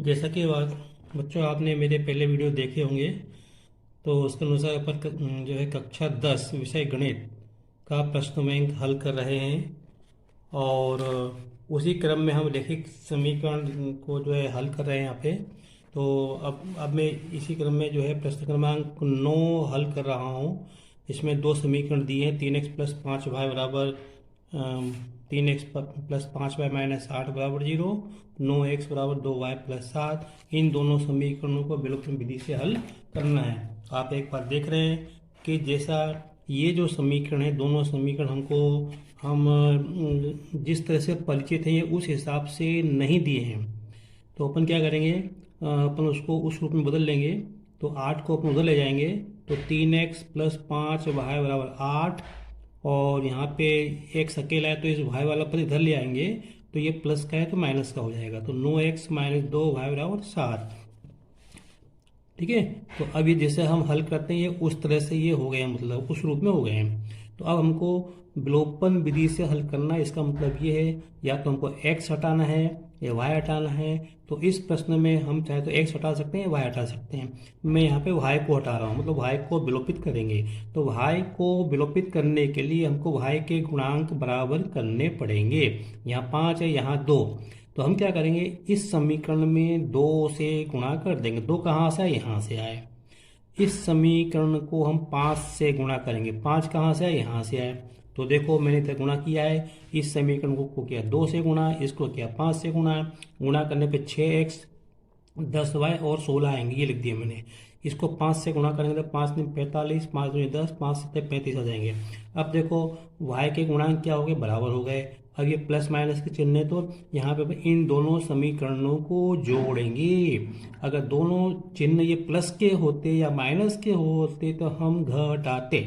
जैसा कि बच्चों आपने मेरे पहले वीडियो देखे होंगे। तो उसके अनुसार अपन जो है कक्षा 10 विषय गणित का प्रश्न बैंक हल कर रहे हैं। और उसी क्रम में हम रैखिक समीकरण को जो है हल कर रहे हैं यहाँ पे। तो अब मैं इसी क्रम में जो है प्रश्न क्रमांक 9 हल कर रहा हूँ। इसमें दो समीकरण दिए हैं, 3x+5y बराबर 3x+5y -8 बराबर 0, 9x बराबर 2y + 7। इन दोनों समीकरणों को विलोपन विधि से हल करना है। आप एक बार देख रहे हैं कि जैसा ये जो समीकरण है, दोनों समीकरण हमको हम जिस तरह से परिचित हैं ये उस हिसाब से नहीं दिए हैं। तो अपन क्या करेंगे, अपन उसको उस रूप में बदल लेंगे। तो 8 को अपन उधर ले जाएंगे, तो 3x+5y बराबर 8। और यहाँ पे x अकेला है तो इस y वाला पद इधर ले आएंगे, तो ये प्लस का है तो माइनस का हो जाएगा। तो 9x - 2y बराबर 7। ठीक है। तो अब ये जैसे हम हल करते हैं ये उस तरह से ये हो गए हैं, मतलब उस रूप में हो गए हैं। तो अब हमको विलोपन विधि से हल करना है। इसका मतलब ये है या तो हमको x हटाना है या y हटाना है। तो इस प्रश्न में हम चाहे तो x हटा सकते हैं या y हटा सकते हैं। मैं यहाँ पे y को हटा रहा हूँ, मतलब y को विलोपित करेंगे। तो y को विलोपित करने के लिए हमको y के गुणांक बराबर करने पड़ेंगे। यहाँ 5 है, यहाँ 2। तो हम क्या करेंगे, इस समीकरण में 2 से गुणा कर देंगे। 2 कहाँ से आए, यहाँ से आए। इस समीकरण को हम 5 से गुणा करेंगे। 5 कहाँ से आए, यहाँ से आए। तो देखो मैंने इधर गुणा किया है, इस समीकरण को किया 2 से गुणा, इसको किया 5 से गुणा। गुणा करने पे 6x 10y और 16 आएंगे, ये लिख दिया मैंने। इसको 5 से गुणा करेंगे तो 5 में 45, 5 में 10, 5 से 35 आ जाएंगे। अब देखो y के गुणांक क्या हो गए, बराबर हो गए। अब ये प्लस माइनस के चिन्ह है, तो यहाँ पे इन दोनों समीकरणों को जोड़ेंगे। अगर दोनों चिन्ह ये प्लस के होते या माइनस के होते तो हम घटाते।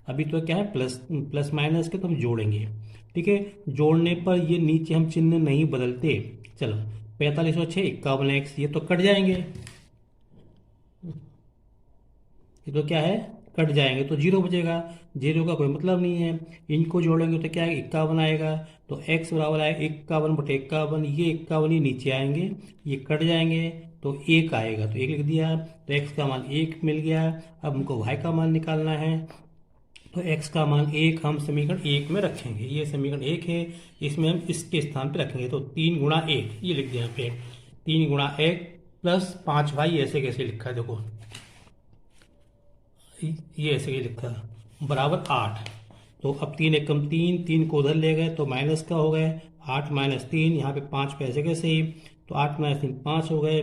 अभी तो क्या है, प्लस प्लस माइनस के, तो हम जोड़ेंगे। ठीक है। जोड़ने पर ये नीचे हम चिन्ह नहीं बदलते। चलो 45 और 6 51x, ये तो कट जाएंगे। ये तो क्या है, कट जाएंगे तो जीरो बचेगा। जीरो का कोई मतलब नहीं है। इनको जोड़ेंगे तो क्या है, 51 आएगा। तो x बराबर आएगा 51/51। ये 51 ही नीचे आएंगे, ये कट जाएंगे तो 1 आएगा। तो 1 लिख दिया, तो x का मान 1 मिल गया। अब हमको y का मान निकालना है। तो x का मान 1 हम समीकरण 1 में रखेंगे। ये समीकरण 1 है, इसमें हम इसके स्थान पे रखेंगे। तो 3 × 1 ये लिख दिया यहाँ पे। 3 × 1 + 5y, ऐसे कैसे लिखा है देखो, ये ऐसे ही लिखा बराबर 8। तो अब 3 एकम 3, 3 को उधर ले गए तो माइनस का हो गए। 8 - 3, यहाँ पे 5 पैसे कैसे ही, तो 8 - 3 5 हो गए।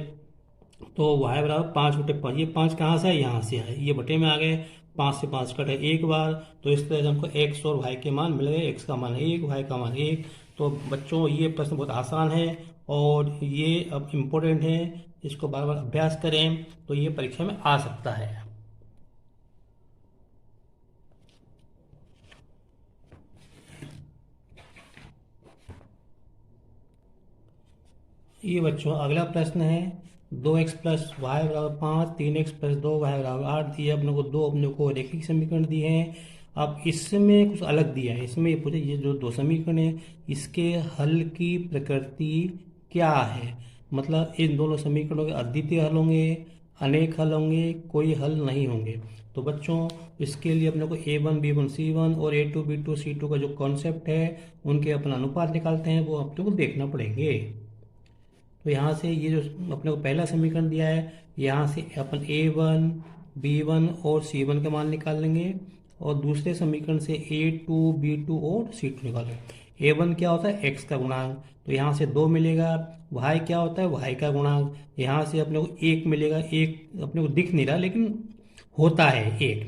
तो y बराबर 5/5। ये 5 कहाँ से है, यहाँ से आए, ये बटे में आ गए। 5 से 5 कटे एक बार। तो इस तरह से हमको x और y के मान मिल गए। x का मान 1, y का मान 1। तो बच्चों ये प्रश्न बहुत आसान है और ये अब इम्पोर्टेंट है। इसको बार बार अभ्यास करें तो ये परीक्षा में आ सकता है। ये बच्चों अगला प्रश्न है, 2x + y बराबर 5, 3x + 2y बराबर 8 दिए अपने को। दो अपने को रैखिक समीकरण दिए हैं। अब इसमें कुछ अलग दिया है। इसमें ये पूछे, ये जो दो समीकरण है इसके हल की प्रकृति क्या है। मतलब इन दोनों समीकरणों के अद्वितीय हल होंगे, अनेक हल होंगे, कोई हल नहीं होंगे। तो बच्चों इसके लिए अपने को A1 B1 C1 और A2 B2 C2 का जो कॉन्सेप्ट है उनके अपन अनुपात निकालते हैं, वो अपने को देखना पड़ेंगे। तो यहाँ से ये जो अपने को पहला समीकरण दिया है, यहाँ से अपन A1 B1 और C1 के मान निकाल लेंगे। और दूसरे समीकरण से A2 B2 और C2 निकालेंगे। A1 क्या होता है, x का गुणांक, तो यहाँ से 2 मिलेगा। y क्या होता है, y का गुणांक, यहाँ से अपने को 1 मिलेगा। 1 अपने को दिख नहीं रहा लेकिन होता है 1।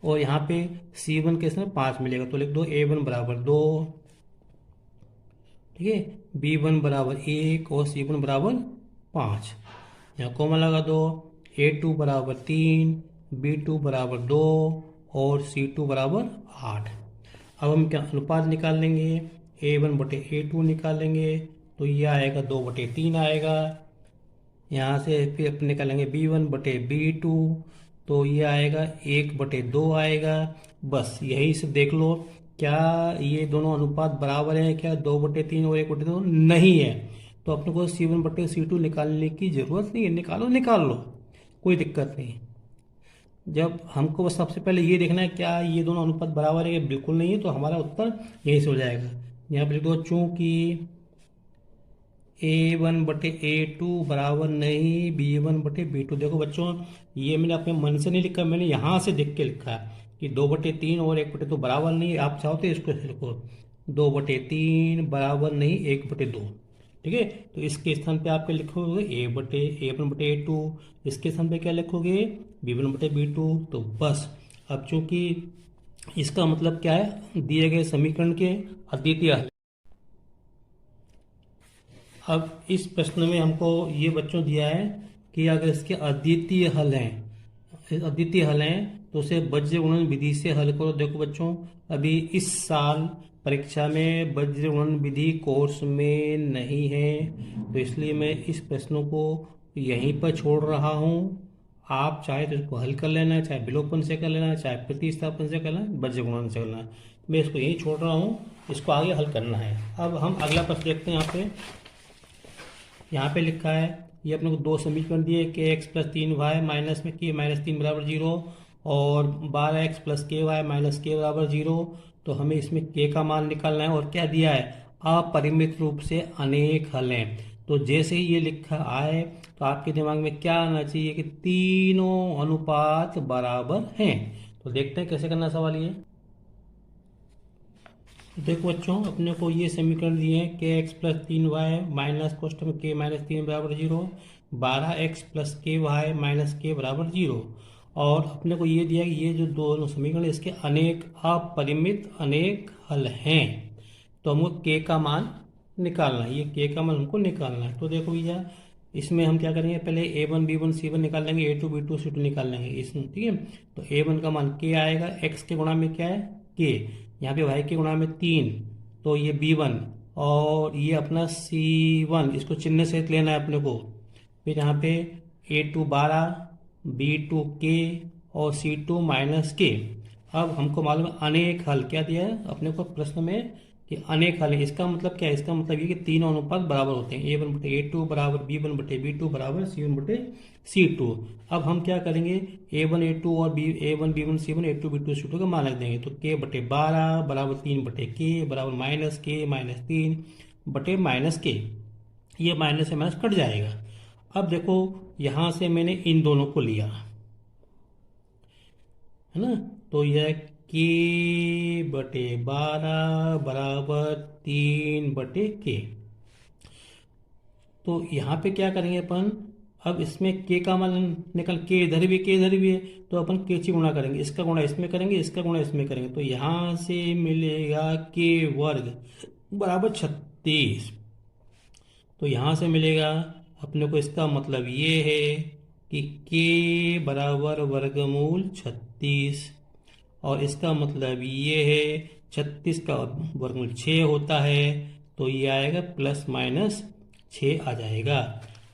और यहाँ पे C1 के इसमें 5 मिलेगा। तो लिख दो A1 बराबर 2, ठीक है, B1 बराबर 1 और C1 बराबर 5। यहाँ कॉमा लगा दो। A2 बराबर 3, B2 बराबर 2 और C2 बराबर 8। अब हम क्या अनुपात निकाल लेंगे, A1/A2 निकाल लेंगे। तो ये आएगा 2/3 आएगा। यहाँ से फिर अपन निकालेंगे B1/B2, तो ये आएगा 1/2 आएगा। बस यही से देख लो, क्या ये दोनों अनुपात बराबर हैं क्या, 2/3 और 1/2 नहीं है। तो अपने को C1/C2 निकालने की ज़रूरत नहीं है, निकाल लो, कोई दिक्कत नहीं। जब हमको बस सबसे पहले ये देखना है क्या ये दोनों अनुपात बराबर है या बिल्कुल नहीं है, तो हमारा उत्तर यही से हो जाएगा। यहाँ पर लिख दो चूँकि A1/A2 बराबर नहीं B1/B2। देखो बच्चों, ये मैंने अपने मन से नहीं लिखा, मैंने यहाँ से देख के लिखा है कि 2/3 और 1/2 बराबर नहीं है। आप चाहो तो इसको ऐसे लिखो 2/3 बराबर नहीं 1/2। ठीक है, तो इसके स्थान पे आपके लिखोगे A1/A2, इसके स्थान पे क्या लिखोगे B1/B2। तो बस अब चूंकि इसका मतलब क्या है, दिए गए समीकरण के अद्वितीय हल। अब इस प्रश्न में हमको ये बच्चों दिया है कि अगर इसके अद्वितीय हल हैं तो उसे वज्र गुणन विधि से हल करो। देखो बच्चों, अभी इस साल परीक्षा में वज्र गुणन विधि कोर्स में नहीं है, तो इसलिए मैं इस प्रश्नों को यहीं पर छोड़ रहा हूँ। आप चाहे तो इसको हल कर लेना, चाहे विलोपन से कर लेना, चाहे प्रतिस्थापन से कर लेना, वज्र गुणन से करना। मैं इसको यहीं छोड़ रहा हूँ, इसको आगे हल करना है। अब हम अगला प्रश्न देखते हैं। यहाँ पे लिखा है, ये अपने को दो समीकरण दिए kx + 3y माइनस में k - 3 = 0 और 12x + ky - k = 0। तो हमें इसमें k का मान निकालना है और क्या दिया है, अपरिमित रूप से अनेक हल हैं। तो जैसे ही ये लिखा आए तो आपके दिमाग में क्या आना चाहिए कि तीनों अनुपात बराबर हैं। तो देखते हैं कैसे करना सवाल ये। देखो बच्चों, अपने को ये समीकरण दिए हैं kx + 3y माइनस कोष्ठक में k - 3 = 0, 12x + ky - k = 0। और अपने को ये दिया कि ये जो दोनों समीकरण इसके अनेक अपरिमित अनेक हल हैं। तो हमको k का मान निकालना है, ये k का मान हमको निकालना है। तो देखो भैया, इसमें हम क्या करेंगे, पहले A1 B1 C1 निकाल लेंगे, A2 B2 C2 निकाल लेंगे इसमें। ठीक है, तो A1 का मान k आएगा, x के गुणा में क्या है k, यहाँ पे y के गुणा में 3, तो ये B1 और ये अपना C1, इसको चिन्ह सहित लेना है अपने को। फिर यहाँ पे A2 12, B2 k और C2 - k। अब हमको मालूम है अनेक हल क्या दिया है अपने को प्रश्न में कि अनेक हल है। इसका मतलब क्या है, इसका मतलब ये कि तीनों अनुपात बराबर होते हैं, A1/A2 बराबर B1/B2 बराबर C1/C2। अब हम क्या करेंगे, A1A2 और A1 B1 C1 A2 B2 C2 का मान रख देंगे। तो k/12 बराबर 3/k बराबर -k - 3/k, ये माइनस से माइनस कट जाएगा। अब देखो, यहाँ से मैंने इन दोनों को लिया है ना, तो यह k/12 बराबर 3/k। तो यहाँ पे क्या करेंगे अपन, अब इसमें k का मान निकल, k इधर भी है, तो अपन k से गुणा करेंगे, इसका गुणा इसमें करेंगे, इसका गुणा इसमें करेंगे। तो यहाँ से मिलेगा k² बराबर 36। तो यहाँ से मिलेगा अपने को, इसका मतलब ये है कि k बराबर वर्गमूल 36, और इसका मतलब ये है 36 का वर्गमूल 6 होता है, तो ये आएगा ±6 आ जाएगा।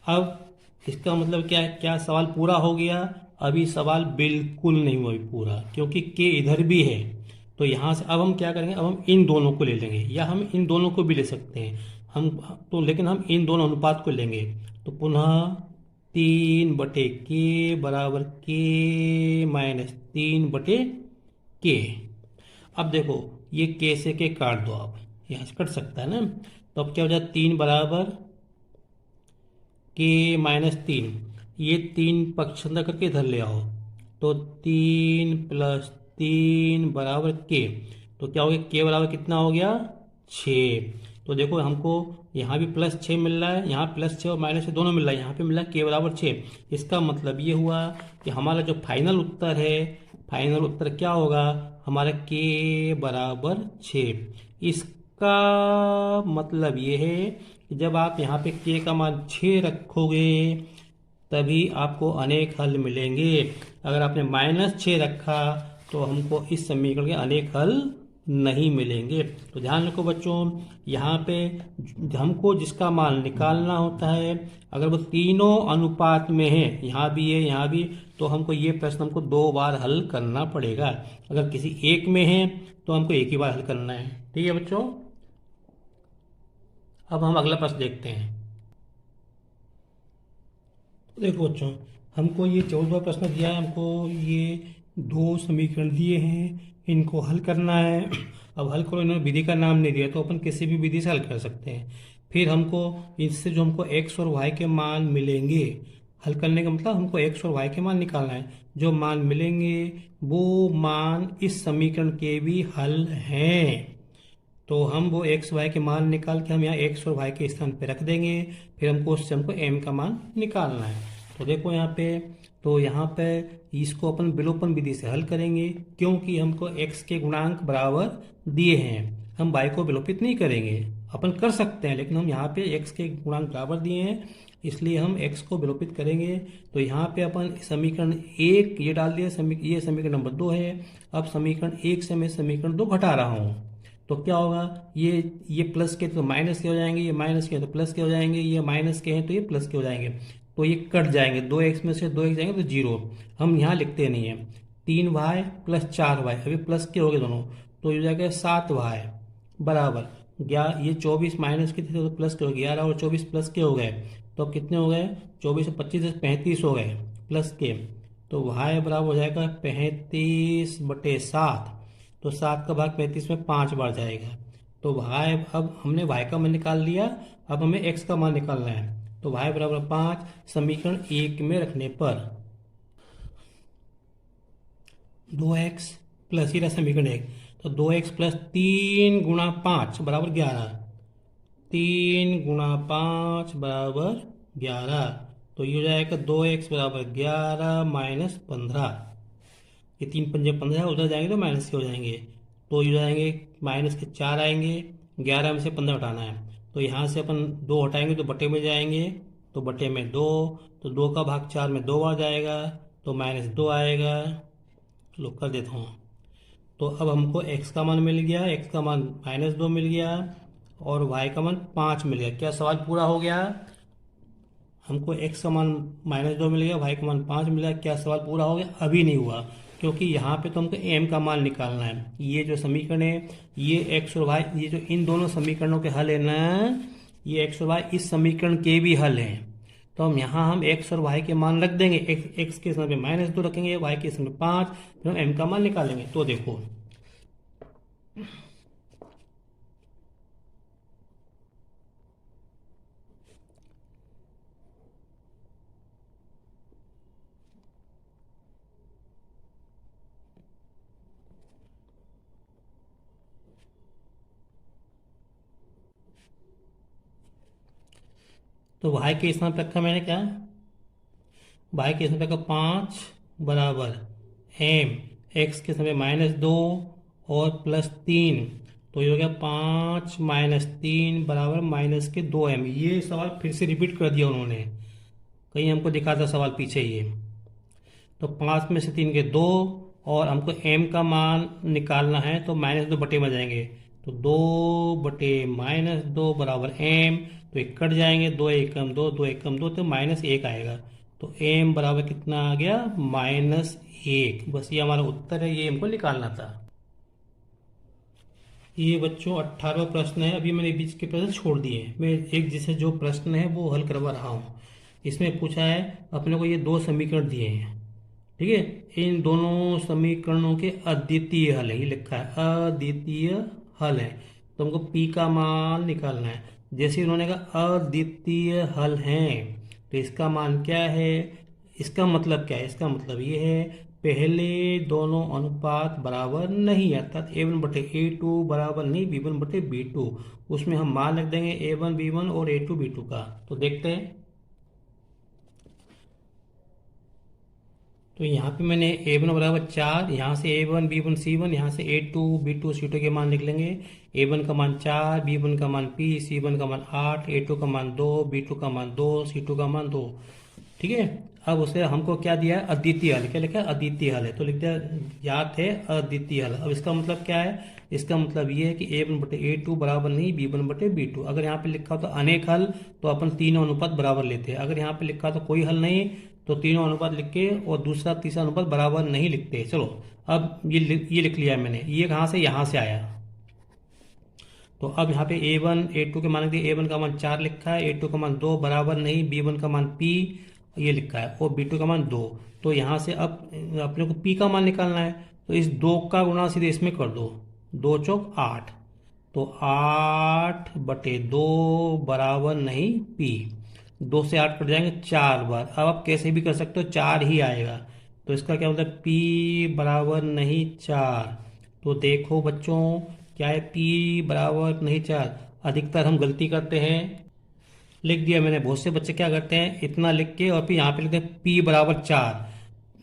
अब इसका मतलब क्या है, क्या सवाल पूरा हो गया? अभी सवाल बिल्कुल नहीं हुआ पूरा, क्योंकि k इधर भी है। तो यहाँ से अब हम क्या करेंगे, अब हम इन दोनों को ले लेंगे, या हम इन दोनों को भी ले सकते हैं हम तो, लेकिन हम इन दोनों अनुपात को लेंगे। तो पुनः 3/k बराबर k - 3/k। अब देखो, ये k से k काट दो, आप यहाँ से कट सकता है ना। तो अब क्या हो जाए, 3 बराबर k - 3, ये 3 पक्ष अंदर करके इधर ले आओ, तो 3 + 3 बराबर k। तो क्या हो गया, k बराबर कितना हो गया, 6। तो देखो हमको यहाँ भी +6 मिल रहा है, यहाँ +6 और -6 दोनों मिल रहा है, यहाँ पे मिल रहा है k बराबर 6। इसका मतलब ये हुआ कि हमारा जो फाइनल उत्तर है, फाइनल उत्तर क्या होगा हमारा, k बराबर 6। इसका मतलब ये है कि जब आप यहाँ पे k का मान 6 रखोगे तभी आपको अनेक हल मिलेंगे। अगर आपने -6 रखा तो हमको इस समीकरण के अनेक हल नहीं मिलेंगे। तो ध्यान रखो बच्चों, यहाँ पे हमको जिसका मान निकालना होता है, अगर वो तीनों अनुपात में है, यहाँ भी है यहाँ भी, तो हमको ये प्रश्न हमको 2 बार हल करना पड़ेगा। अगर किसी एक में है तो हमको एक ही बार हल करना है। ठीक है बच्चों, अब हम अगला प्रश्न देखते हैं। तो देखो बच्चों, हमको ये 14वां प्रश्न दिया है, हमको ये दो समीकरण दिए हैं, इनको हल करना है। अब हल करो, इन्होंने विधि का नाम नहीं दिया, तो अपन किसी भी विधि से हल कर सकते हैं। फिर हमको इससे जो हमको एक्स और वाई के मान मिलेंगे, हल करने का मतलब हमको एक्स और वाई के मान निकालना है। जो मान मिलेंगे वो मान इस समीकरण के भी हल हैं। तो हम वो एक्स वाई के मान निकाल के हम यहाँ एक्स और वाई के स्थान पे रख देंगे। फिर हमको उससे हमको एम का मान निकालना है। तो देखो यहाँ पे, तो यहाँ पे इसको अपन विलोपन विधि से हल करेंगे, क्योंकि हमको एक्स के गुणांक बराबर दिए हैं। हम वाई को विलोपित नहीं करेंगे, अपन कर सकते हैं, लेकिन हम यहाँ पे एक्स के गुणांक बराबर दिए हैं, इसलिए हम एक्स को विलोपित करेंगे। तो यहाँ पे अपन समीकरण एक ये डाल दिया, ये समीकरण नंबर 2 है। अब समीकरण एक से मैं समीकरण 2 घटा रहा हूँ, तो क्या होगा, ये प्लस के तो माइनस के हो जाएंगे, ये माइनस के तो प्लस के हो जाएंगे, ये माइनस के हैं तो ये प्लस के हो जाएंगे। तो ये कट जाएंगे, 2x में से 2x जाएंगे तो 0। हम यहाँ लिखते नहीं है। 3y प्लस 4y, अभी प्लस के हो गए दोनों, तो ये हो जाएगा 7y बराबर ये 24 माइनस के थे तो प्लस के हो गए, 11 और 24 प्लस के हो गए। तो अब कितने हो गए, 24 और 25 35 हो गए प्लस के। तो y बराबर हो जाएगा 35/7। तो 7 का भाग 35 में 5 बार जाएगा। तो y, अब हमने y का मान निकाल लिया, अब हमें x का मान निकालना है। तो y बराबर 5 समीकरण 1 में रखने पर 2x प्लस, ये रहा समीकरण 1, तो 2x प्लस 3 गुणा 5 बराबर 11। 3 गुणा 5 बराबर 11। तो ये हो जाएगा 2x बराबर 11 माइनस 15। ये 3 पंजे 15, उधर जाएंगे तो माइनस के हो जाएंगे। तो ये हो जाएंगे माइनस के 4 आएंगे, 11 में से 15 हटाना है। तो यहाँ से अपन 2 हटाएंगे तो बटे में जाएंगे, तो बटे में 2, तो 2 का भाग 4 में 2 बार जाएगा, तो -2 आएगा। लो कर देता हूँ। तो अब हमको x का मान मिल गया, x का मान -2 मिल गया और y का मान 5 मिल गया। क्या सवाल पूरा हो गया? हमको x का मान -2 मिल गया, y का मान 5 मिल गया। क्या सवाल पूरा हो गया? अभी नहीं हुआ, क्योंकि यहाँ पे तो हमको m का मान निकालना है। ये जो समीकरण है, ये x और y, ये जो इन दोनों समीकरणों के हल है ना, ये x और y इस समीकरण के भी हल हैं। तो हम यहाँ हम x और y के मान रख देंगे। x के समय -2 रखेंगे, y के समय 5, फिर हम m का मान निकालेंगे। तो देखो, तो y के स्थान पर रखा मैंने क्या, y के स्थान पर रखा 5 बराबर m, x के समय -2 और +3, तो ये हो गया 5 -3 बराबर -2m। ये सवाल फिर से रिपीट कर दिया उन्होंने, कहीं हमको दिखा था सवाल पीछे ये। तो 5 में से 3 के 2, और हमको m का मान निकालना है, तो -2 बटे में जाएंगे, तो 2 बटे -2 बराबर m। तो एक कट जाएंगे, 2 एकम 2, 2 एकम 2, तो -1 आएगा। तो m बराबर कितना आ गया, -1। बस ये हमारा उत्तर है, ये हमको निकालना था। ये बच्चों 18वां प्रश्न है। अभी मैंने बीच के प्रश्न छोड़ दिए, मैं एक जैसे जो प्रश्न है वो हल करवा रहा हूँ। इसमें पूछा है, अपने को ये 2 समीकरण दिए हैं, ठीक है, इन दोनों समीकरणों के अद्वितीय हल है, ये लिखा है अद्वितीय हल है। तो हमको p का मान निकालना है। जैसे उन्होंने कहा अद्वितीय हल हैं, तो इसका मान क्या है, इसका मतलब क्या है, इसका मतलब ये है पहले दोनों अनुपात बराबर नहीं, अर्थात a1/a2 बराबर नहीं b1/b2। उसमें हम मान रख देंगे a1 b1 और a2 b2 का। तो देखते हैं, तो यहाँ पे मैंने a1 बराबर 4, यहाँ से a1 b1 c1, यहाँ से a2 b2 c2 के मान निकलेंगे। a1 का मान 4, b1 का मान p, c1 का मान 8, a2 का मान 2, b2 का मान 2, c2 का मान 2। ठीक है, अब उसे हमको क्या दिया है, अद्वितीय हल। क्या लिखा है, अद्वितीय हल है, तो लिख दिया ज्ञात है अद्वितीय हल। अब इसका मतलब क्या है, इसका मतलब ये है कि a1/a2 बराबर नहीं b1/b2। अगर यहाँ पे लिखा हो तो अनेक हल, तो अपन तीनों अनुपात बराबर लेते हैं। अगर यहाँ पे लिखा हो तो कोई हल नहीं, तो तीनों अनुपात लिख के और दूसरा तीसरा अनुपात बराबर नहीं लिखते। चलो, अब ये लिख लिया मैंने, ये कहाँ से, यहाँ से आया। तो अब यहाँ पे a1 a2 के मान दिए, a1 का मान 4 लिखा है, a2 का मान 2 बराबर नहीं b1 का मान p ये लिखा है, और B2 का मान 2। तो यहाँ से अब अपने को P का मान निकालना है, तो इस 2 का गुणा सीधे इसमें कर दो, 2 चौक 8, तो 8/2 बराबर नहीं P। 2 से 8 कट जाएंगे 4 बार, अब आप कैसे भी कर सकते हो, 4 ही आएगा। तो इसका क्या मतलब P बराबर नहीं 4। तो देखो बच्चों, क्या है, P बराबर नहीं 4। अधिकतर हम गलती करते हैं, लिख दिया मैंने, बहुत से बच्चे क्या करते हैं, इतना लिख के और फिर यहाँ पे लिखते हैं P बराबर 4,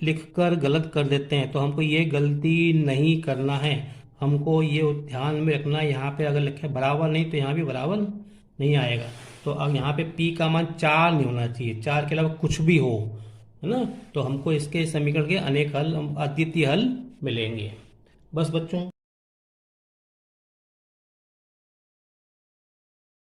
लिखकर गलत कर देते हैं। तो हमको ये गलती नहीं करना है, हमको ये ध्यान में रखना है। यहाँ पे अगर लिखे बराबर नहीं, तो यहाँ भी बराबर नहीं आएगा। तो अब यहाँ पे P का मान 4 नहीं होना चाहिए, 4 के अलावा कुछ भी हो, है ना। तो हमको इसके समीकरण के अनेक हल, अद्वितीय हल मिलेंगे। बस बच्चों।